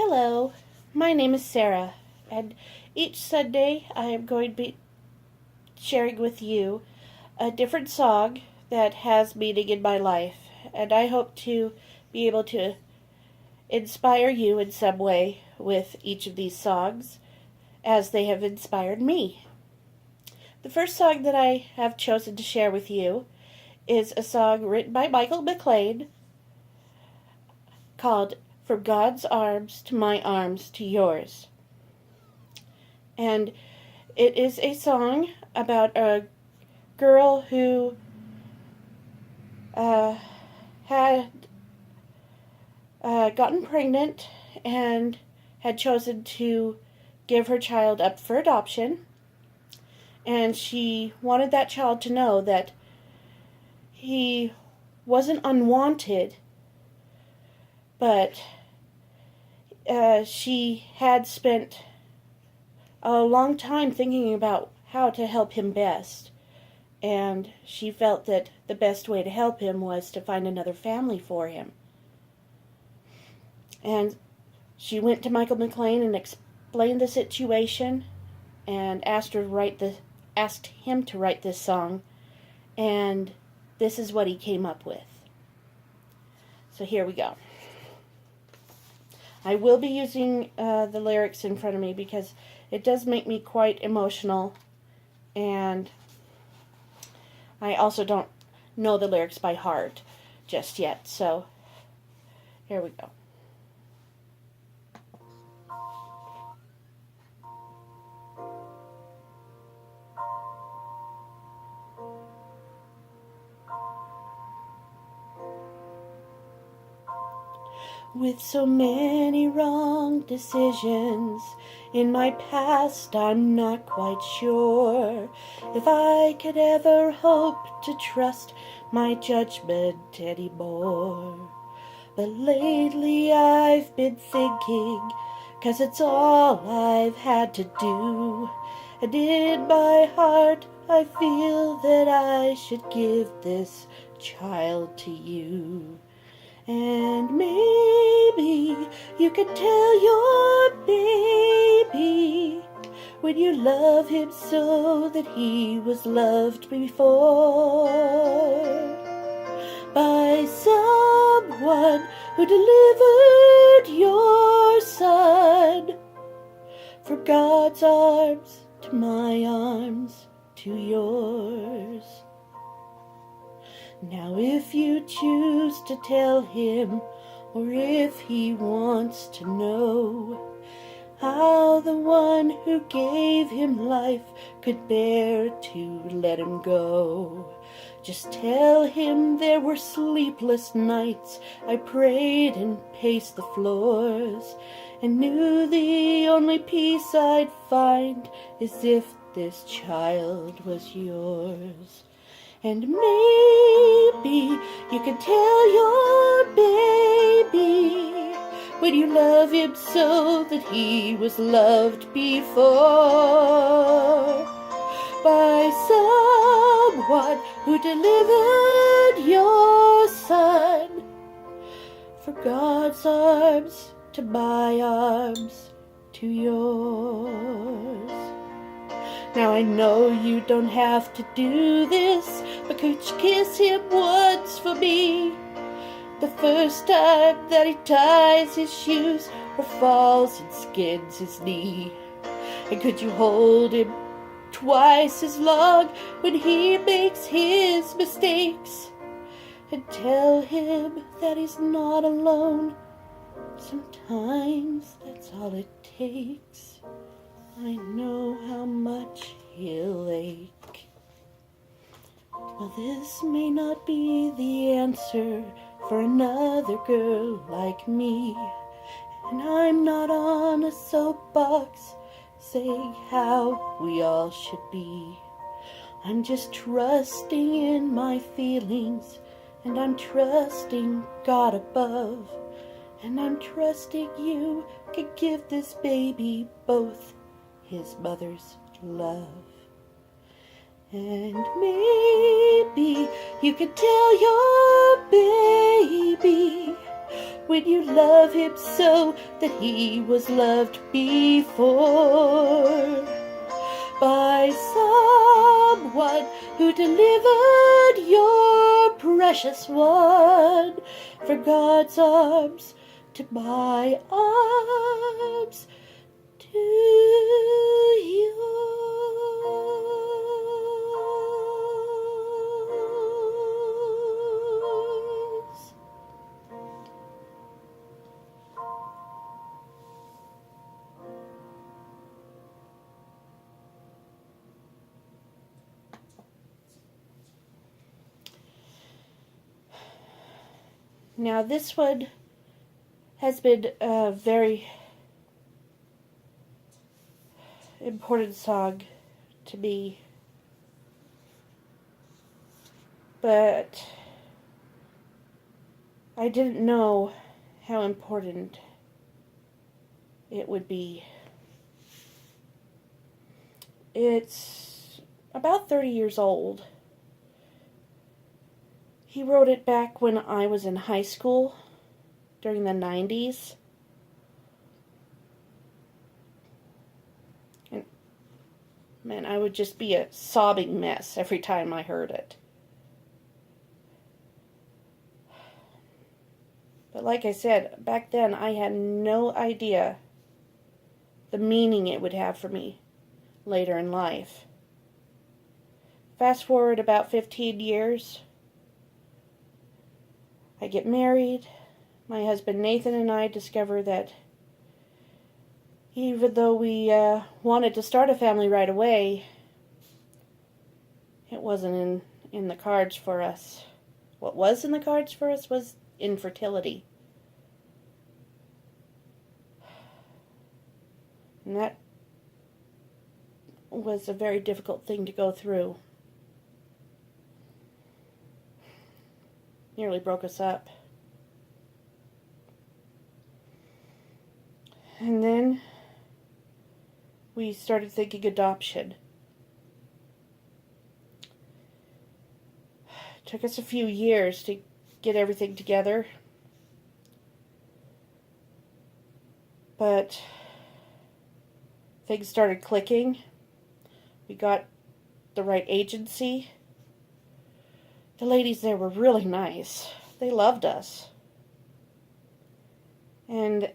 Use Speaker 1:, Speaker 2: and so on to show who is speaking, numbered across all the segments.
Speaker 1: Hello, my name is Sarah, and each Sunday I am going to be sharing with you a different song that has meaning in my life, and I hope to be able to inspire you in some way with each of these songs as they have inspired me. The first song that I have chosen to share with you is a song written by Michael McLean called From God's Arms to My Arms to Yours. And it is a song about a girl who had gotten pregnant and had chosen to give her child up for adoption. And she wanted that child to know that he wasn't unwanted, but she had spent a long time thinking about how to help him best. And she felt that the best way to help him was to find another family for him. And she went to Michael McLean and explained the situation and asked him to write this song. And this is what he came up with. So here we go. I will be using the lyrics in front of me because it does make me quite emotional, and I also don't know the lyrics by heart just yet, so here we go. With so many wrong decisions in my past, I'm not quite sure if I could ever hope to trust my judgment anymore. But lately I've been thinking, 'cause it's all I've had to do, and in my heart I feel that I should give this child to you. And maybe you can tell your baby when you love him so that he was loved before by someone who delivered your son from God's arms to my arms to yours. Now if you choose to tell him, or if he wants to know how the one who gave him life could bear to let him go, just tell him there were sleepless nights I prayed and paced the floors, and knew the only peace I'd find is if this child was yours. And maybe you can tell your baby when you love him so that he was loved before by someone who delivered your son from God's arms to my arms to yours. Now I know you don't have to do this, but could you kiss him once for me? The first time that he ties his shoes or falls and skins his knee. And could you hold him twice as long when he makes his mistakes? And tell him that he's not alone. Sometimes that's all it takes. I know how much he'll ache. Well, this may not be the answer for another girl like me, and I'm not on a soapbox saying how we all should be. I'm just trusting in my feelings, and I'm trusting God above, and I'm trusting you can give this baby both his mother's love. And maybe you can tell your baby When you love him so that he was loved before by someone who delivered your precious one from God's arms to my arms to yours. Now this one has been a very important song to me, but I didn't know how important it would be. It's about 30 years old. He wrote it back when I was in high school, during the 90s. And, man, I would just be a sobbing mess every time I heard it. But like I said, back then I had no idea the meaning it would have for me later in life. Fast forward about 15 years. I get married. My husband Nathan and I discover that even though we wanted to start a family right away, it wasn't in the cards for us. What was in the cards for us was infertility. And that was a very difficult thing to go through. Nearly broke us up. And then we started thinking adoption. It took us a few years to get everything together. But things started clicking. We got the right agency. The ladies there were really nice. They loved us. And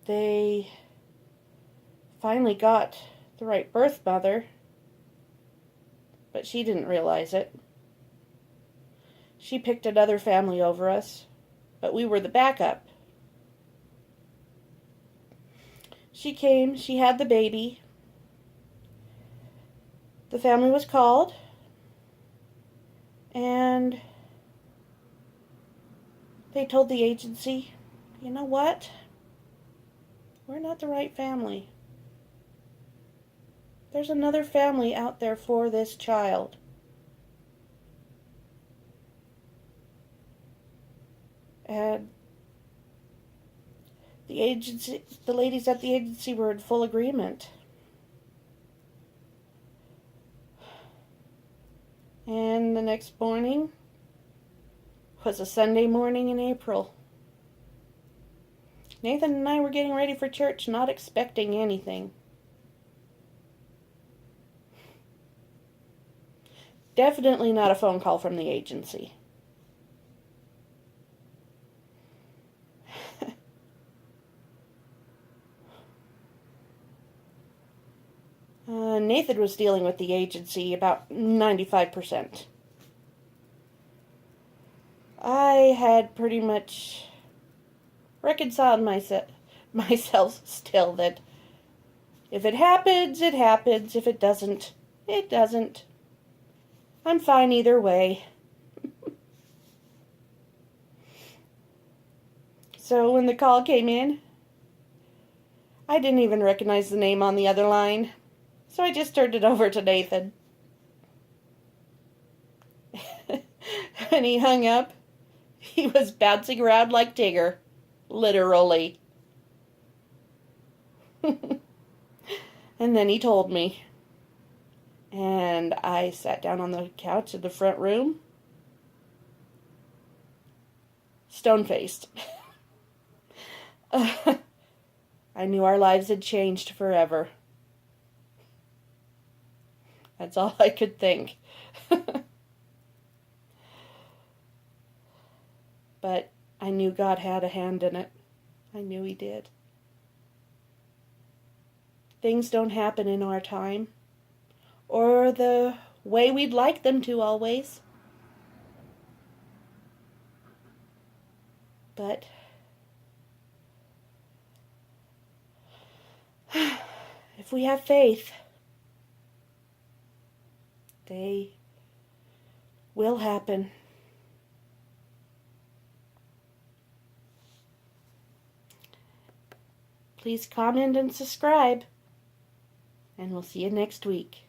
Speaker 1: they finally got the right birth mother, but she didn't realize it. She picked another family over us, but we were the backup. She came, she had the baby. The family was called, and they told the agency, you know what? We're not the right family. There's another family out there for this child. And the ladies at the agency were in full agreement. And the next morning was a Sunday morning in April. Nathan and I were getting ready for church, not expecting anything. Definitely not a phone call from the agency. Nathan was dealing with the agency about 95%. I had pretty much reconciled myself still that if it happens, it happens. If it doesn't, it doesn't. I'm fine either way. So when the call came in, I didn't even recognize the name on the other line. So I just turned it over to Nathan. When he hung up, he was bouncing around like Tigger. Literally. And then he told me. And I sat down on the couch in the front room. Stone-faced. I knew our lives had changed forever. That's all I could think. But I knew God had a hand in it. I knew He did. Things don't happen in our time, or the way we'd like them to always. But if we have faith, they will happen. Please comment and subscribe, and we'll see you next week.